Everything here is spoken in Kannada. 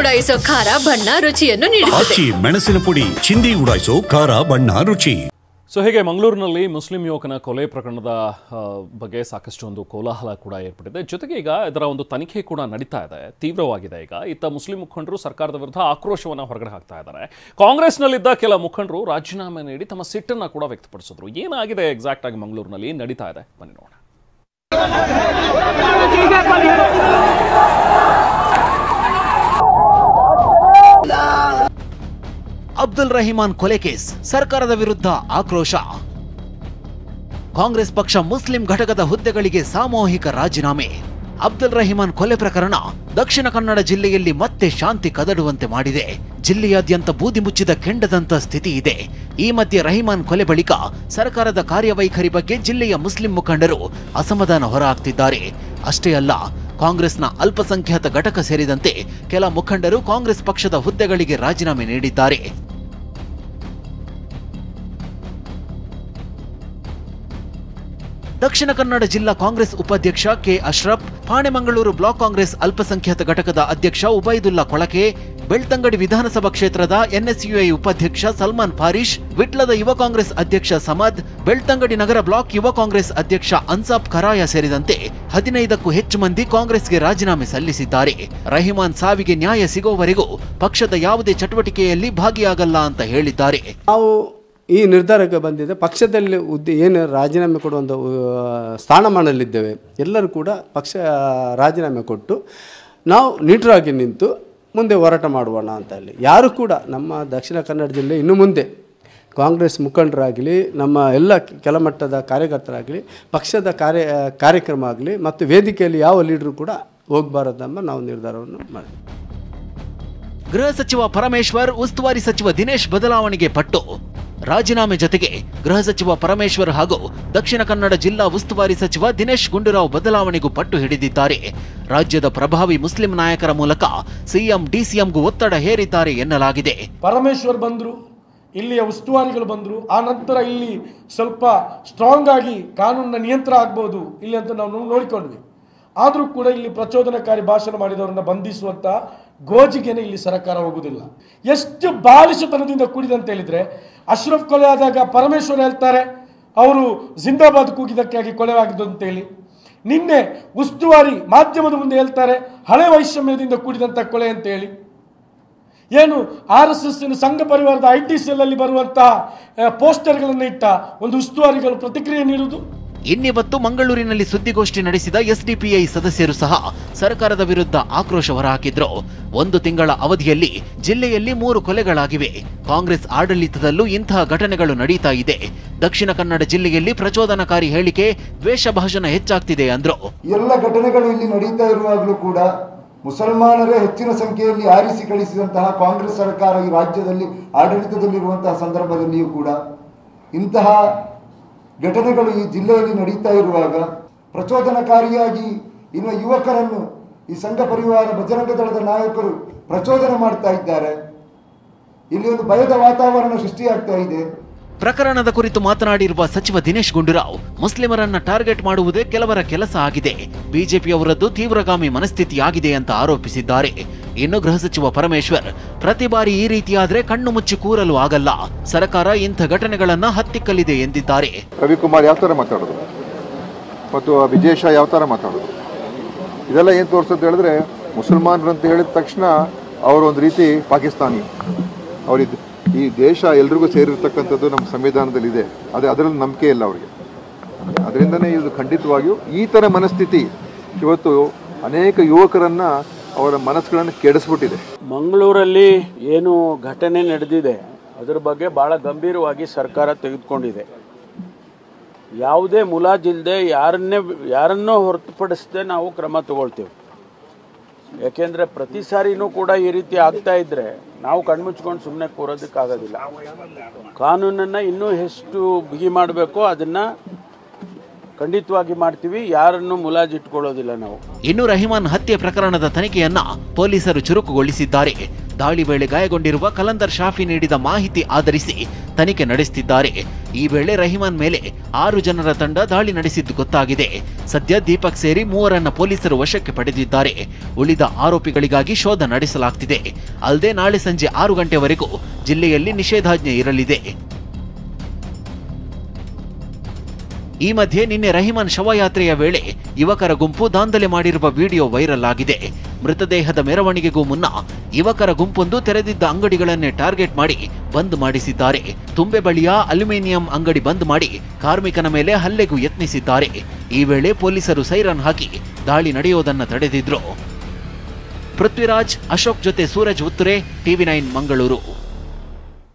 ಉಡಾಯಿಸೋ ಖಾರ ಬಣ್ಣ ರುಚಿಯನ್ನು ನೀಡುತ್ತದೆ. ಮೆಣಸಿನ ಪುಡಿ ಚಿಂದಿ ಉಡಾಯಿಸೋ ಖಾರ ಬಣ್ಣ ರುಚಿ. ಸೊ ಹೀಗೆ ಮಂಗಳೂರಿನಲ್ಲಿ ಮುಸ್ಲಿಂ ಯುವಕನ ಕೊಲೆ ಪ್ರಕರಣದ ಬಗ್ಗೆ ಸಾಕಷ್ಟು ಒಂದು ಕೋಲಾಹಲ ಕೂಡ ಏರ್ಪಟ್ಟಿದೆ. ಜೊತೆಗೆ ಈಗ ಇದರ ಒಂದು ತನಿಖೆ ಕೂಡ ನಡೀತಾ ಇದೆ, ತೀವ್ರವಾಗಿದೆ. ಈಗ ಇತ್ತ ಮುಸ್ಲಿಂ ಮುಖಂಡರು ಸರ್ಕಾರದ ವಿರುದ್ಧ ಆಕ್ರೋಶವನ್ನು ಹೊರಗಡೆ ಹಾಕ್ತಾ ಇದ್ದಾರೆ. ಕಾಂಗ್ರೆಸ್ನಲ್ಲಿದ್ದ ಕೆಲ ಮುಖಂಡರು ರಾಜೀನಾಮೆ ನೀಡಿ ತಮ್ಮ ಸಿಟ್ಟನ್ನು ಕೂಡ ವ್ಯಕ್ತಪಡಿಸಿದ್ರು. ಏನಾಗಿದೆ ಎಕ್ಸಾಕ್ಟ್ ಆಗಿ ಮಂಗಳೂರಿನಲ್ಲಿ ನಡೀತಾ ಇದೆ ಬನ್ನಿ ನೋಡೋಣ. ಅಬ್ದುಲ್ ರಹಿಮಾನ್ ಕೊಲೆ ಕೇಸ್, ಸರ್ಕಾರದ ವಿರುದ್ಧ ಆಕ್ರೋಶ. ಕಾಂಗ್ರೆಸ್ ಪಕ್ಷ ಮುಸ್ಲಿಂ ಘಟಕದ ಹುದ್ದೆಗಳಿಗೆ ಸಾಮೂಹಿಕ ರಾಜೀನಾಮೆ. ಅಬ್ದುಲ್ ರಹಿಮಾನ್ ಕೊಲೆ ಪ್ರಕರಣ ದಕ್ಷಿಣ ಕನ್ನಡ ಜಿಲ್ಲೆಯಲ್ಲಿ ಮತ್ತೆ ಶಾಂತಿ ಕದಡುವಂತೆ ಮಾಡಿದೆ. ಜಿಲ್ಲೆಯಾದ್ಯಂತ ಬೂದಿ ಮುಚ್ಚಿದ ಕೆಂಡದಂತ ಸ್ಥಿತಿ ಇದೆ. ಈ ಮಧ್ಯೆ ರಹಿಮಾನ್ ಕೊಲೆ ಬಳಿಕ ಸರ್ಕಾರದ ಕಾರ್ಯವೈಖರಿ ಬಗ್ಗೆ ಜಿಲ್ಲೆಯ ಮುಸ್ಲಿಂ ಮುಖಂಡರು ಅಸಮಾಧಾನ ಹೊರಹಾಕ್ತಿದ್ದಾರೆ. ಅಷ್ಟೇ ಅಲ್ಲ, ಕಾಂಗ್ರೆಸ್ನ ಅಲ್ಪಸಂಖ್ಯಾತ ಘಟಕ ಸೇರಿದಂತೆ ಕೆಲ ಮುಖಂಡರು ಕಾಂಗ್ರೆಸ್ ಪಕ್ಷದ ಹುದ್ದೆಗಳಿಗೆ ರಾಜೀನಾಮೆ ನೀಡಿದ್ದಾರೆ. ದಕ್ಷಿಣ ಕನ್ನಡ ಜಿಲ್ಲಾ ಕಾಂಗ್ರೆಸ್ ಉಪಾಧ್ಯಕ್ಷ ಕೆ ಅಶ್ರಫ್, ಪಾಣೆಮಂಗಳೂರು ಬ್ಲಾಕ್ ಕಾಂಗ್ರೆಸ್ ಅಲ್ಪಸಂಖ್ಯಾತ ಘಟಕದ ಅಧ್ಯಕ್ಷ ಉಬೈದುಲ್ಲಾ ಕೊಳಕೆ, ಬೆಳ್ತಂಗಡಿ ವಿಧಾನಸಭಾ ಕ್ಷೇತ್ರದ ಎನ್ಎಸ್ಯುಐ ಉಪಾಧ್ಯಕ್ಷ ಸಲ್ಮಾನ್ ಫಾರಿಶ್, ವಿಟ್ಲದ ಯುವ ಕಾಂಗ್ರೆಸ್ ಅಧ್ಯಕ್ಷ ಸಮದ್, ಬೆಳ್ತಂಗಡಿ ನಗರ ಬ್ಲಾಕ್ ಯುವ ಕಾಂಗ್ರೆಸ್ ಅಧ್ಯಕ್ಷ ಅನ್ಸಾಬ್ ಖರಾಯ ಸೇರಿದಂತೆ 15ಕ್ಕೂ ಹೆಚ್ಚು ಮಂದಿ ಕಾಂಗ್ರೆಸ್ಗೆ ರಾಜೀನಾಮೆ ಸಲ್ಲಿಸಿದ್ದಾರೆ. ರಹಿಮಾನ್ ಸಾವಿಗೆ ನ್ಯಾಯ ಸಿಗುವವರೆಗೂ ಪಕ್ಷದ ಯಾವುದೇ ಚಟುವಟಿಕೆಯಲ್ಲಿ ಭಾಗಿಯಾಗಲ್ಲ ಅಂತ ಹೇಳಿದ್ದಾರೆ. ಈ ನಿರ್ಧಾರಕ್ಕೆ ಬಂದಿದೆ. ಪಕ್ಷದಲ್ಲಿ ಏನು ರಾಜೀನಾಮೆ ಕೊಡುವಂಥ ಸ್ಥಾನಮಾನದಲ್ಲಿದ್ದೇವೆ, ಎಲ್ಲರೂ ಕೂಡ ಪಕ್ಷ ರಾಜೀನಾಮೆ ಕೊಟ್ಟು ನಾವು ನೀಟರಾಗಿ ನಿಂತು ಮುಂದೆ ಹೋರಾಟ ಮಾಡುವಣ ಅಂತ ಹೇಳಿ. ಯಾರು ಕೂಡ ನಮ್ಮ ದಕ್ಷಿಣ ಕನ್ನಡ ಜಿಲ್ಲೆ ಇನ್ನು ಮುಂದೆ ಕಾಂಗ್ರೆಸ್ ಮುಖಂಡರಾಗಲಿ, ನಮ್ಮ ಎಲ್ಲ ಕೆಳಮಟ್ಟದ ಕಾರ್ಯಕರ್ತರಾಗಲಿ, ಪಕ್ಷದ ಕಾರ್ಯಕ್ರಮ ಆಗಲಿ ಮತ್ತು ವೇದಿಕೆಯಲ್ಲಿ ಯಾವ ಲೀಡರು ಕೂಡ ಹೋಗಬಾರದೆಂಬ ನಾವು ನಿರ್ಧಾರವನ್ನು ಮಾಡಿದ್ವಿ. ಗೃಹ ಸಚಿವ ಪರಮೇಶ್ವರ್, ಉಸ್ತುವಾರಿ ಸಚಿವ ದಿನೇಶ್ ಬದಲಾವಣೆಗೆ ಪಟ್ಟು. ರಾಜೀನಾಮೆ ಜೊತೆಗೆ ಗೃಹ ಸಚಿವ ಪರಮೇಶ್ವರ್ ಹಾಗೂ ದಕ್ಷಿಣ ಕನ್ನಡ ಜಿಲ್ಲಾ ಉಸ್ತುವಾರಿ ಸಚಿವ ದಿನೇಶ್ ಗುಂಡೂರಾವ್ ಬದಲಾವಣೆಗೂ ಪಟ್ಟು ಹಿಡಿದಿದ್ದಾರೆ. ರಾಜ್ಯದ ಪ್ರಭಾವಿ ಮುಸ್ಲಿಂ ನಾಯಕರ ಮೂಲಕ ಸಿಎಂ ಡಿಸಿಎಂಗೂ ಒತ್ತಡ ಹೇರಿದ್ದಾರೆ ಎನ್ನಲಾಗಿದೆ. ಪರಮೇಶ್ವರ್ ಬಂದ್ರು, ಇಲ್ಲಿಯ ಉಸ್ತುವಾರಿಗಳು ಬಂದ್ರು, ಆ ನಂತರ ಇಲ್ಲಿ ಸ್ವಲ್ಪ ಸ್ಟ್ರಾಂಗ್ ಆಗಿ ಕಾನೂನಿನ ನಿಯಂತ್ರಣ ಆಗ್ಬಹುದು ಇಲ್ಲಿ ಅಂತ ನಾವು ನೋಡಿಕೊಂಡ್ವಿ. ಆದರೂ ಕೂಡ ಇಲ್ಲಿ ಪ್ರಚೋದನಕಾರಿ ಭಾಷಣ ಮಾಡಿದವರನ್ನ ಬಂಧಿಸುವಂತ ಗೋಜಿಗೆನೆ ಇಲ್ಲಿ ಸರ್ಕಾರ ಹೋಗುವುದಿಲ್ಲ. ಎಷ್ಟು ಬಾಲಿಶತನದಿಂದ ಕೂಡಿದಂತ ಹೇಳಿದ್ರೆ, ಅಶ್ರಫ್ ಕೊಲೆ ಆದಾಗ ಪರಮೇಶ್ವರ್ ಹೇಳ್ತಾರೆ ಅವರು ಜಿಂದಾಬಾದ್ ಕೂಗಿದಕ್ಕಾಗಿ ಕೊಲೆವಾಗಿದ್ದು ಅಂತೇಳಿ. ನಿನ್ನೆ ಉಸ್ತುವಾರಿ ಮಾಧ್ಯಮದ ಮುಂದೆ ಹೇಳ್ತಾರೆ ಹಳೆ ವೈಷಮ್ಯದಿಂದ ಕೂಡಿದಂಥ ಕೊಲೆ ಅಂತೇಳಿ. ಏನು RSS ಸಂಘ ಪರಿವಾರದ IT ಸೆಲ್ ಅಲ್ಲಿ ಬರುವಂತಹ ಪೋಸ್ಟರ್ಗಳನ್ನು ಇಟ್ಟ ಒಂದು ಉಸ್ತುವಾರಿಗಳು ಪ್ರತಿಕ್ರಿಯೆ ನೀಡುವುದು. ಇನ್ನಿವತ್ತು ಮಂಗಳೂರಿನಲ್ಲಿ ಸುದ್ದಿಗೋಷ್ಠಿ ನಡೆಸಿದ ಎಸ್ಡಿಪಿಐ ಸದಸ್ಯರು ಸಹ ಸರ್ಕಾರದ ವಿರುದ್ಧ ಆಕ್ರೋಶ ಹೊರಹಾಕಿದ್ರು. 1 ತಿಂಗಳ ಅವಧಿಯಲ್ಲಿ ಜಿಲ್ಲೆಯಲ್ಲಿ 3 ಕೊಲೆಗಳಾಗಿವೆ. ಕಾಂಗ್ರೆಸ್ ಆಡಳಿತದಲ್ಲೂ ಇಂತಹ ಘಟನೆಗಳು ನಡೀತಾ ಇದೆ. ದಕ್ಷಿಣ ಕನ್ನಡ ಜಿಲ್ಲೆಯಲ್ಲಿ ಪ್ರಚೋದನಕಾರಿ ಹೇಳಿಕೆ, ದ್ವೇಷ ಭಾಷಣ ಹೆಚ್ಚಾಗ್ತಿದೆ ಅಂದ್ರು. ಎಲ್ಲ ಘಟನೆಗಳು ಇಲ್ಲಿ ನಡೀತಾ ಇರುವಾಗಲೂ ಕೂಡ ಮುಸಲ್ಮಾನರೇ ಹೆಚ್ಚಿನ ಸಂಖ್ಯೆಯಲ್ಲಿ ಆರಿಸಿ ಕಳಿಸಿದಂತಹ ಕಾಂಗ್ರೆಸ್ ಸರ್ಕಾರ ಈ ರಾಜ್ಯದಲ್ಲಿ ಆಡಳಿತದಲ್ಲಿರುವಂತಹ ಸಂದರ್ಭದಲ್ಲಿಯೂ ಕೂಡ ಇಂತಹ ಘಟನೆಗಳು ಈ ಜಿಲ್ಲೆಯಲ್ಲಿ ನಡೀತಾ ಇರುವಾಗ ಪ್ರಚೋದನಕಾರಿಯಾಗಿ ಇನ್ನು ಯುವಕರನ್ನು ಈ ಸಂಘ ಪರಿವಾರ ಬಜರಂಗ ದಳದ ನಾಯಕರು ಪ್ರಚೋದನೆ ಮಾಡ್ತಾ ಇದ್ದಾರೆ. ಇಲ್ಲಿ ಒಂದು ಭಯದ ವಾತಾವರಣ ಸೃಷ್ಟಿಯಾಗ್ತಾ ಇದೆ. ಪ್ರಕರಣದ ಕುರಿತು ಮಾತನಾಡಿರುವ ಸಚಿವ ದಿನೇಶ್ ಗುಂಡೂರಾವ್, ಮುಸ್ಲಿಮರನ್ನ ಟಾರ್ಗೆಟ್ ಮಾಡುವುದೇ ಕೆಲವರ ಕೆಲಸ ಆಗಿದೆ, ಬಿಜೆಪಿಯವರದ್ದು ತೀವ್ರಗಾಮಿ ಮನಸ್ಥಿತಿಯಾಗಿದೆ ಅಂತ ಆರೋಪಿಸಿದ್ದಾರೆ. ಇನ್ನು ಗೃಹ ಸಚಿವ ಪರಮೇಶ್ವರ್, ಪ್ರತಿ ಬಾರಿ ಈ ರೀತಿಯಾದ್ರೆ ಕಣ್ಣು ಮುಚ್ಚಿ ಕೂರಲು ಆಗಲ್ಲ, ಸರ್ಕಾರ ಇಂಥ ಘಟನೆಗಳನ್ನ ಹತ್ತಿಕ್ಕಲಿದೆ ಎಂದಿದ್ದಾರೆ. ರವಿಕುಮಾರ್ ಯಾವ ತರ ಮಾತಾಡೋದು ಮತ್ತು ವಿಜಯ್ ಶಾ ಯಾವ ತರ ಮಾತಾಡೋದು, ಇದೆಲ್ಲ ಏನು ತೋರಿಸುತ್ತೆ ಹೇಳಿದ್ರೆ, ಮುಸಲ್ಮಾನರು ಅಂತ ಹೇಳಿದ ತಕ್ಷಣ ಅವರು ಒಂದು ರೀತಿ ಪಾಕಿಸ್ತಾನಿ, ಅವರಿದ್ದು ಈ ದೇಶ ಎಲ್ರಿಗೂ ಸೇರಿರ್ತಕ್ಕಂಥದ್ದು ನಮ್ಮ ಸಂವಿಧಾನದಲ್ಲಿದೆ, ಅದರಲ್ಲಿ ನಂಬಿಕೆ ಇಲ್ಲ ಅವರಿಗೆ. ಅದರಿಂದನೇ ಇದು ಖಂಡಿತವಾಗಿಯೂ ಈ ಥರ ಮನಸ್ಥಿತಿ ಇವತ್ತು ಅನೇಕ ಯುವಕರನ್ನ ಅವರ ಮನಸ್ಸುಗಳನ್ನು ಕೆಡಿಸ್ಬಿಟ್ಟಿದೆ. ಮಂಗಳೂರಲ್ಲಿ ಏನು ಘಟನೆ ನಡೆದಿದೆ ಅದರ ಬಗ್ಗೆ ಭಾಳ ಗಂಭೀರವಾಗಿ ಸರ್ಕಾರ ತೆಗೆದುಕೊಂಡಿದೆ. ಯಾವುದೇ ಮುಲಾಜಿಲ್ಲದೆ ಯಾರನ್ನೋ ಹೊರತುಪಡಿಸದೆ ನಾವು ಕ್ರಮ ತಗೊಳ್ತೇವೆ. ಯಾಕೆಂದರೆ ಪ್ರತಿ ಸಾರಿನೂ ಕೂಡ ಈ ರೀತಿ ಆಗ್ತಾ ಇದ್ದರೆ ನಾವು ಕಣ್ಮುಚ್ಕೊಂಡು ಸುಮ್ಮನೆ ಕೂರೋದಕ್ಕಾಗೋದಿಲ್ಲ. ಕಾನೂನನ್ನು ಇನ್ನೂ ಎಷ್ಟು ಬಿಗಿ ಮಾಡಬೇಕೋ ಅದನ್ನು ಖಂಡಿತವಾಗಿ ಮಾಡ್ತೀವಿ. ಯಾರನ್ನು ಮುಲಾಜಿಟ್ಕೊಳ್ಳೋದಿಲ್ಲ ನಾವು. ಇನ್ನು ರಹಿಮಾನ್ ಹತ್ಯೆ ಪ್ರಕರಣದ ತನಿಖೆಯನ್ನ ಪೊಲೀಸರು ಚುರುಕುಗೊಳಿಸಿದ್ದಾರೆ. ದಾಳಿ ವೇಳೆ ಗಾಯಗೊಂಡಿರುವ ಕಲಂದರ್ ಶಾಫಿ ನೀಡಿದ ಮಾಹಿತಿ ಆಧರಿಸಿ ತನಿಖೆ ನಡೆಸುತ್ತಿದ್ದಾರೆ. ಈ ವೇಳೆ ರಹಿಮಾನ್ ಮೇಲೆ 6 ಜನರ ತಂಡ ದಾಳಿ ನಡೆಸಿದ್ದು ಗೊತ್ತಾಗಿದೆ. ಸದ್ಯ ದೀಪಕ್ ಸೇರಿ 3ರನ್ನ ಪೊಲೀಸರು ವಶಕ್ಕೆ ಪಡೆದಿದ್ದಾರೆ. ಉಳಿದ ಆರೋಪಿಗಳಿಗಾಗಿ ಶೋಧ ನಡೆಸಲಾಗುತ್ತಿದೆ. ಅಲ್ಲದೆ ನಾಳೆ ಸಂಜೆ 6 ಗಂಟೆವರೆಗೂ ಜಿಲ್ಲೆಯಲ್ಲಿ ನಿಷೇಧಾಜ್ಞೆ ಇರಲಿದೆ. ಈ ಮಧ್ಯೆ ನಿನ್ನೆ ರಹಿಮಾನ್ ಶವಯಾತ್ರೆಯ ವೇಳೆ ಯುವಕರ ಗುಂಪು ದಾಂಧಲೆ ಮಾಡಿರುವ ವಿಡಿಯೋ ವೈರಲ್ ಆಗಿದೆ. ಮೃತದೇಹದ ಮೆರವಣಿಗೆಗೂ ಮುನ್ನ ಯುವಕರ ಗುಂಪೊಂದು ತೆರೆದಿದ್ದ ಅಂಗಡಿಗಳನ್ನೇ ಟಾರ್ಗೆಟ್ ಮಾಡಿ ಬಂದ್ ಮಾಡಿಸಿದ್ದಾರೆ. ತುಂಬೆ ಬಳಿಯ ಅಲ್ಯೂಮಿನಿಯಂ ಅಂಗಡಿ ಬಂದ್ ಮಾಡಿ ಕಾರ್ಮಿಕನ ಮೇಲೆ ಹಲ್ಲೆಗೂ ಯತ್ನಿಸಿದ್ದಾರೆ. ಈ ವೇಳೆ ಪೊಲೀಸರು ಸೈರನ್ ಹಾಕಿ ದಾಳಿ ನಡೆಯೋದನ್ನ ತಡೆದಿದ್ರು. ಪೃಥ್ವಿರಾಜ್, ಅಶೋಕ್ ಜೊತೆ ಸೂರಜ್ ಉತ್ತರೆ, TV9 ಮಂಗಳೂರು.